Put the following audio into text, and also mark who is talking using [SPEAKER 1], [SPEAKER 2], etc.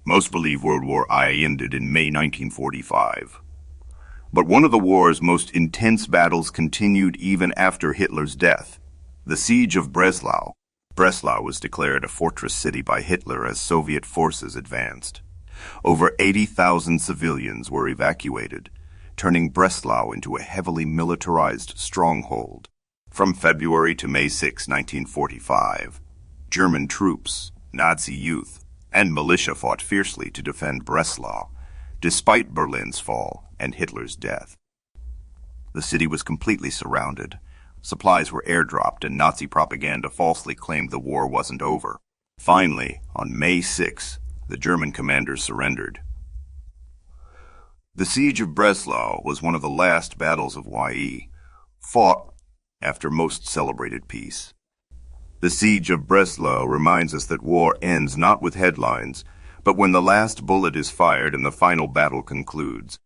[SPEAKER 1] Most believe World War I ended in May 1945. But one of the war's most intense battles continued even after Hitler's death, the Siege of Breslau. Breslau was declared a fortress city by Hitler as Soviet forces advanced. Over 80,000 civilians were evacuated, turning Breslau into a heavily militarized stronghold. From February to May 6, 1945, German troops, Nazi youth, and militia fought fiercely to defend Breslau, despite Berlin's fall and Hitler's death. The city was completely surrounded. Supplies were airdropped, and Nazi propaganda falsely claimed the war wasn't over. Finally, on May 6, the German commanders surrendered. The Siege of Breslau was one of the last battles of WWII, fought after most celebrated peace. The Siege of Breslau reminds us that war ends not with headlines, but when the last bullet is fired and the final battle concludes.